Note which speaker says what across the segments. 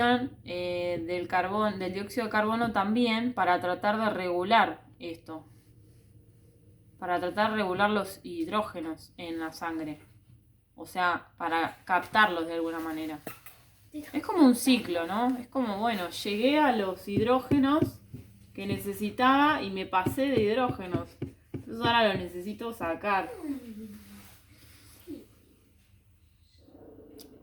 Speaker 1: del dióxido de carbono también para tratar de regular esto, para tratar de regular los hidrógenos en la sangre, o sea, para captarlos de alguna manera. Es como un ciclo, ¿no? Es como, bueno, llegué a los hidrógenos que necesitaba y me pasé de hidrógenos. Entonces ahora lo necesito sacar.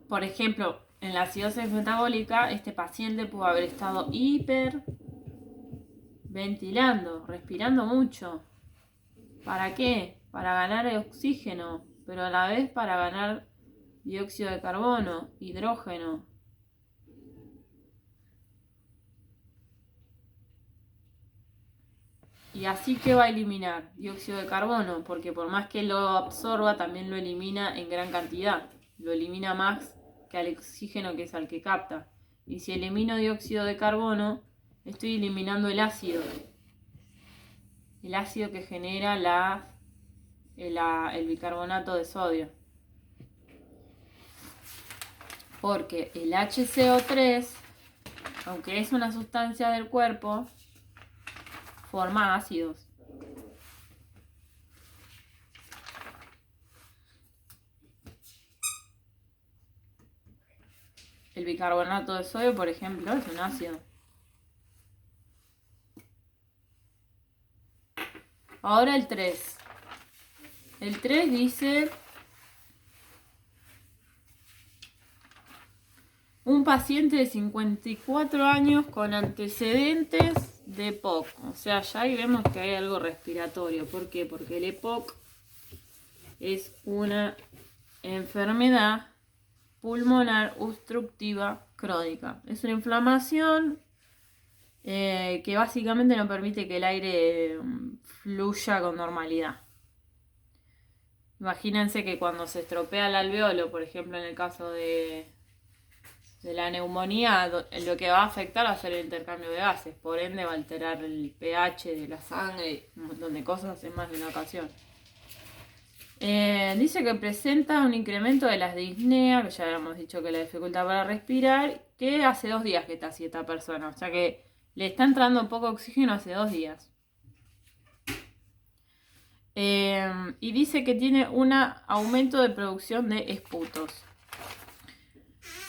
Speaker 1: Por ejemplo, en la acidosis metabólica, este paciente pudo haber estado hiperventilando, respirando mucho. ¿Para qué? Para ganar oxígeno, pero a la vez para ganar dióxido de carbono, hidrógeno. Y así que va a eliminar dióxido de carbono, porque por más que lo absorba, también lo elimina en gran cantidad. Lo elimina más que al oxígeno, que es al que capta. Y si elimino dióxido de carbono, estoy eliminando el ácido. El ácido que genera el bicarbonato de sodio. Porque el HCO3, aunque es una sustancia del cuerpo, forma ácidos. El bicarbonato de sodio, por ejemplo, es un ácido. Ahora el 3. El 3 dice: un paciente de 54 años con antecedentes de EPOC. O sea, ya ahí vemos que hay algo respiratorio. ¿Por qué? Porque el EPOC es una enfermedad pulmonar obstructiva crónica. Es una inflamación que básicamente no permite que el aire fluya con normalidad. Imagínense que cuando se estropea el alveolo, por ejemplo en el caso de la neumonía, lo que va a afectar va a ser el intercambio de gases, por ende va a alterar el pH de la sangre, un montón de cosas en más de una ocasión. Dice que presenta un incremento de las disnea, que ya habíamos dicho que la dificultad para respirar, que hace 2 días que está así esta persona, o sea que le está entrando poco oxígeno hace 2 días. Y dice que tiene un aumento de producción de esputos.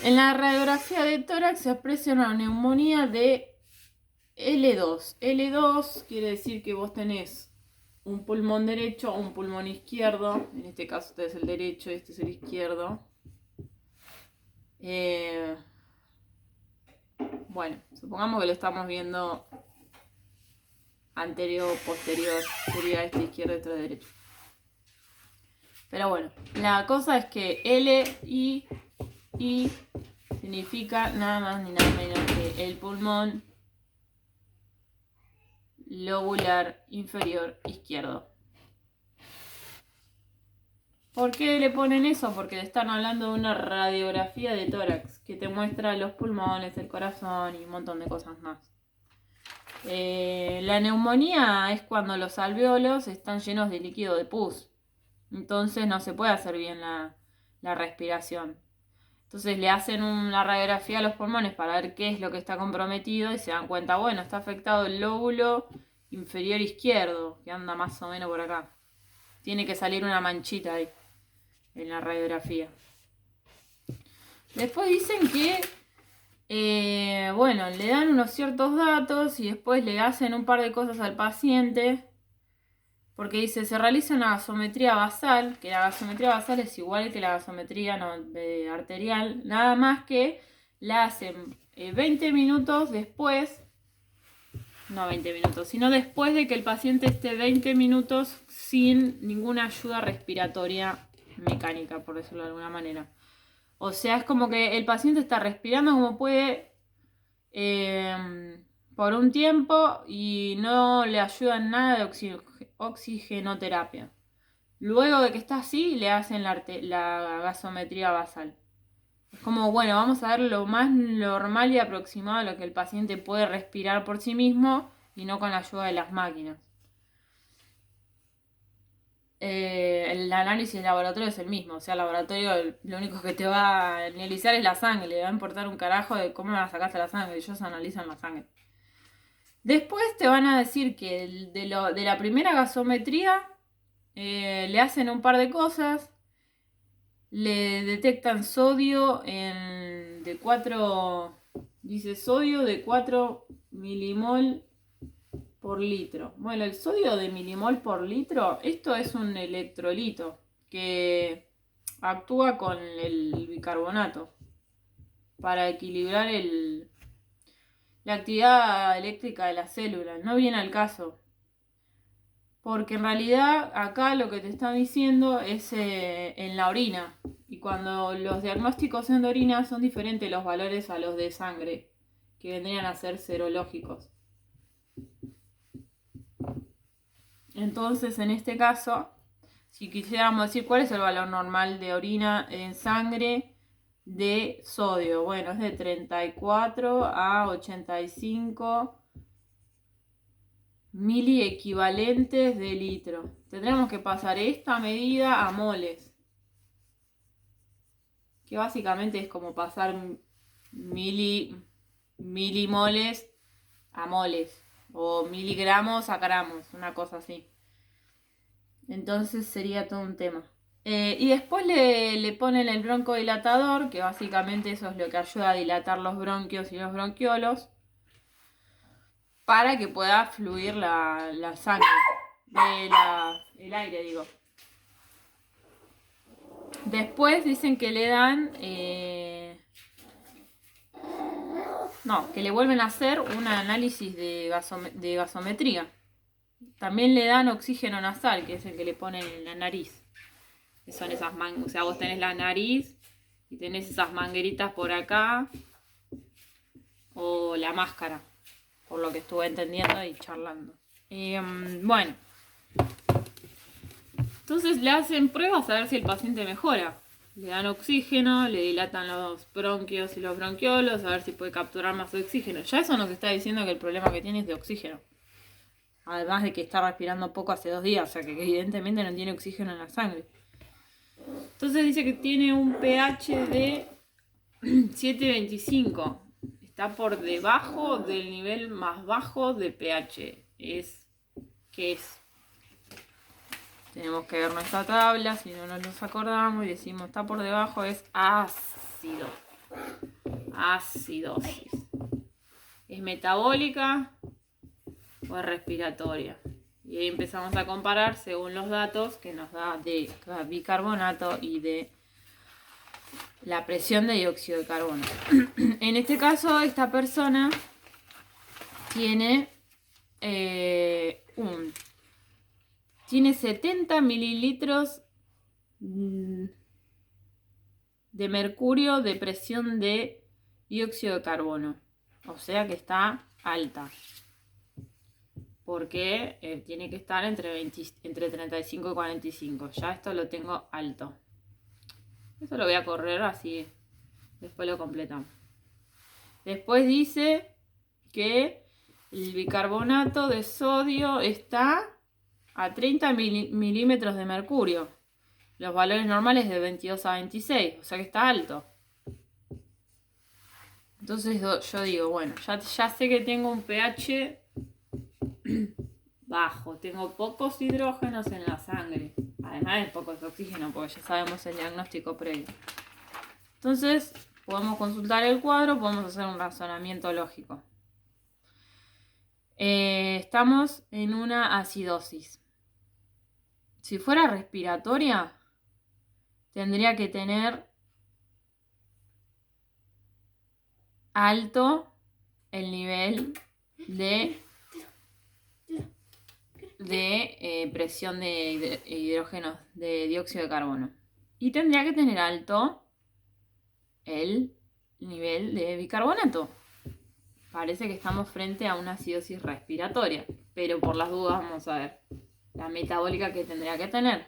Speaker 1: En la radiografía de tórax se aprecia una neumonía de L2. L2 quiere decir que vos tenés un pulmón derecho o un pulmón izquierdo. En este caso este es el derecho y este es el izquierdo. Bueno, supongamos que lo estamos viendo anterior, posterior. Sería este izquierdo, este derecho. Pero bueno, la cosa es que LI significa nada más ni nada menos que el pulmón lobular inferior izquierdo. ¿Por qué le ponen eso? Porque le están hablando de una radiografía de tórax que te muestra los pulmones, el corazón y un montón de cosas más. La neumonía es cuando los alvéolos están llenos de líquido de pus. Entonces no se puede hacer bien la respiración. Entonces le hacen una radiografía a los pulmones para ver qué es lo que está comprometido y se dan cuenta, bueno, está afectado el lóbulo inferior izquierdo, que anda más o menos por acá. Tiene que salir una manchita ahí en la radiografía. Después dicen que, bueno, le dan unos ciertos datos y después le hacen un par de cosas al paciente. Porque dice, se realiza una gasometría basal, que la gasometría basal es igual que la gasometría arterial, nada más que la hacen 20 minutos después, no 20 minutos, sino después de que el paciente esté 20 minutos sin ninguna ayuda respiratoria mecánica, por decirlo de alguna manera. O sea, es como que el paciente está respirando como puede por un tiempo y no le ayuda en nada de oxigenoterapia. Luego de que está así, le hacen la gasometría basal. Es como, bueno, vamos a ver lo más normal y aproximado a lo que el paciente puede respirar por sí mismo y no con la ayuda de las máquinas. el análisis de laboratorio es el mismo. O sea, el laboratorio lo único que te va a analizar es la sangre. Le va a importar un carajo de cómo la sacaste la sangre. Ellos analizan la sangre. Después te van a decir que de la primera gasometría le hacen un par de cosas. Le detectan sodio de 4, dice sodio de 4 milimol por litro. Bueno, el sodio de milimol por litro, esto es un electrolito que actúa con el bicarbonato para equilibrar la actividad eléctrica de las células. No viene al caso. Porque en realidad acá lo que te están diciendo es en la orina. Y cuando los diagnósticos en orina son diferentes los valores a los de sangre, que vendrían a ser serológicos. Entonces, en este caso, si quisiéramos decir cuál es el valor normal de orina en sangre de sodio, bueno, es de 34 a 85 miliequivalentes de litro. Tendremos que pasar esta medida a moles, que básicamente es como pasar milimoles a moles, o miligramos a gramos, una cosa así. Entonces sería todo un tema. Y después le ponen el broncodilatador, que básicamente eso es lo que ayuda a dilatar los bronquios y los bronquiolos, para que pueda fluir la sangre, el aire, digo. Después dicen que le dan... que le vuelven a hacer un análisis de gasometría. También le dan oxígeno nasal, que es el que le ponen en la nariz. Que son esas mangas, o sea, vos tenés la nariz y tenés esas mangueritas por acá. O la máscara, por lo que estuve entendiendo y charlando. Bueno. Entonces le hacen pruebas a ver si el paciente mejora. Le dan oxígeno, le dilatan los bronquios y los bronquiolos, a ver si puede capturar más oxígeno. Ya eso nos está diciendo que el problema que tiene es de oxígeno. Además de que está respirando poco hace 2 días, o sea que evidentemente no tiene oxígeno en la sangre. Entonces dice que tiene un pH de 7,25. Está por debajo del nivel más bajo de pH. ¿Qué es? Tenemos que ver nuestra tabla, si no nos acordamos y decimos está por debajo, es ácido. Acidosis. ¿Es metabólica o es respiratoria? Y ahí empezamos a comparar según los datos que nos da de bicarbonato y de la presión de dióxido de carbono. En este caso, esta persona tiene tiene 70 mililitros de mercurio de presión de dióxido de carbono. O sea que está alta. Porque tiene que estar entre 35 y 45. Ya esto lo tengo alto. Eso lo voy a correr así. Después lo completamos. Después dice que el bicarbonato de sodio está a 30 milímetros de mercurio. Los valores normales de 22 a 26. O sea que está alto. Entonces yo digo, bueno, ya sé que tengo un pH bajo. Tengo pocos hidrógenos en la sangre. Además de pocos oxígenos, porque ya sabemos el diagnóstico previo. Entonces, podemos consultar el cuadro, podemos hacer un razonamiento lógico. Estamos en una acidosis. Si fuera respiratoria, tendría que tener alto el nivel de presión de hidrógeno, de dióxido de carbono. Y tendría que tener alto el nivel de bicarbonato. Parece que estamos frente a una acidosis respiratoria, pero por las dudas vamos a ver la metabólica que tendría que tener.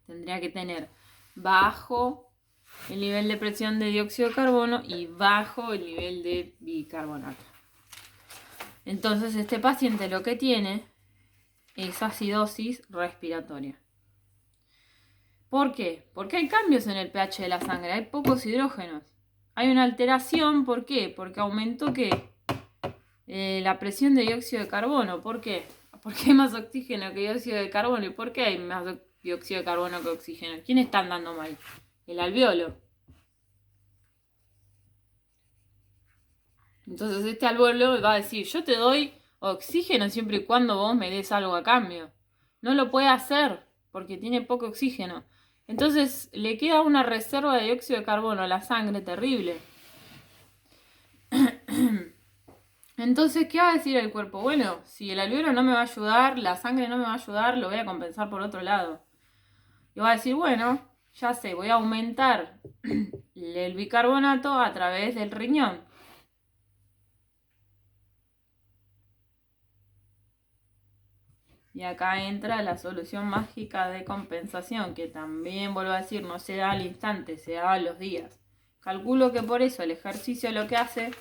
Speaker 1: Tendría que tener bajo el nivel de presión de dióxido de carbono y bajo el nivel de bicarbonato. Entonces este paciente lo que tiene es acidosis respiratoria. ¿Por qué? Porque hay cambios en el pH de la sangre, hay pocos hidrógenos. Hay una alteración, ¿por qué? Porque aumentó ¿qué? La presión de dióxido de carbono. ¿Por qué? Porque hay más oxígeno que dióxido de carbono. ¿Y por qué hay más dióxido de carbono que oxígeno? ¿Quién está andando mal? El alveolo. Entonces este alveolo va a decir, yo te doy oxígeno siempre y cuando vos me des algo a cambio. No lo puede hacer porque tiene poco oxígeno. Entonces le queda una reserva de dióxido de carbono a la sangre terrible. Entonces, ¿qué va a decir el cuerpo? Bueno, si el alveolo no me va a ayudar, la sangre no me va a ayudar, lo voy a compensar por otro lado. Y va a decir, bueno, ya sé, voy a aumentar el bicarbonato a través del riñón. Y acá entra la solución mágica de compensación, que también, vuelvo a decir, no se da al instante, se da a los días. Calculo que por eso el ejercicio lo que hace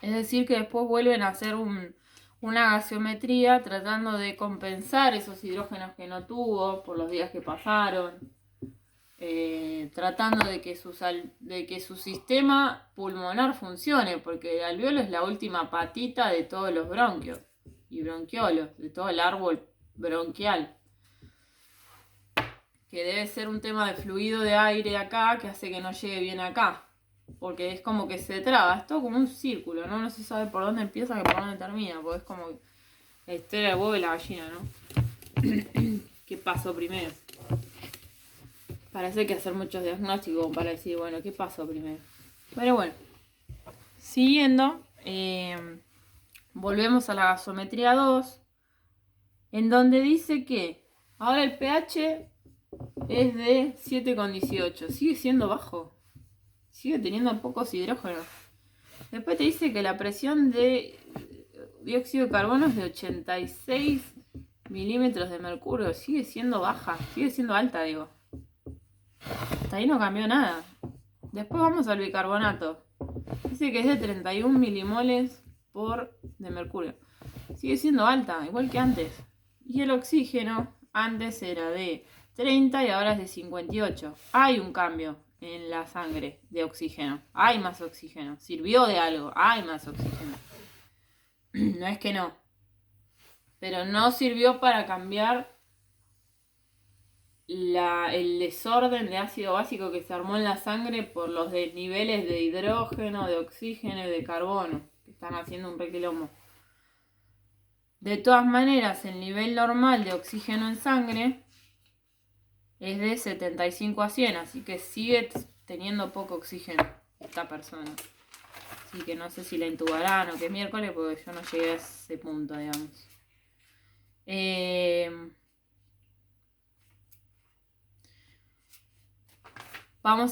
Speaker 1: es decir que después vuelven a hacer una gaseometría tratando de compensar esos hidrógenos que no tuvo por los días que pasaron. Tratando de que su sistema pulmonar funcione, porque el alveolo es la última patita de todos los bronquios y bronquiolos, de todo el árbol bronquial, que debe ser un tema de fluido de aire acá que hace que no llegue bien acá, porque es como que se traba, es todo como un círculo, ¿no? No se sabe por dónde empieza y por dónde termina, porque es como la historia del huevo y la gallina, ¿no? ¿Qué pasó primero? Parece que hay que hacer muchos diagnósticos para decir, bueno, ¿qué pasó primero? Pero bueno, siguiendo, volvemos a la gasometría 2, en donde dice que ahora el pH es de 7,18. Sigue siendo bajo. Sigue teniendo pocos hidrógenos. Después te dice que la presión de dióxido de carbono es de 86 milímetros de mercurio. Sigue siendo baja. Sigue siendo alta, digo. Hasta ahí no cambió nada. Después vamos al bicarbonato. Dice que es de 31 milimoles de mercurio. Sigue siendo alta, igual que antes. Y el oxígeno antes era de 30 y ahora es de 58. Hay un cambio en la sangre de oxígeno. Hay más oxígeno. Sirvió de algo. Hay más oxígeno. No es que no. Pero no sirvió para cambiar el desorden de ácido básico que se armó en la sangre por los desniveles de hidrógeno, de oxígeno y de carbono, que están haciendo un requilombo. De todas maneras, el nivel normal de oxígeno en sangre es de 75 a 100, así que sigue teniendo poco oxígeno esta persona. Así que no sé si la intubarán o qué miércoles, porque yo no llegué a ese punto, digamos. Vamos a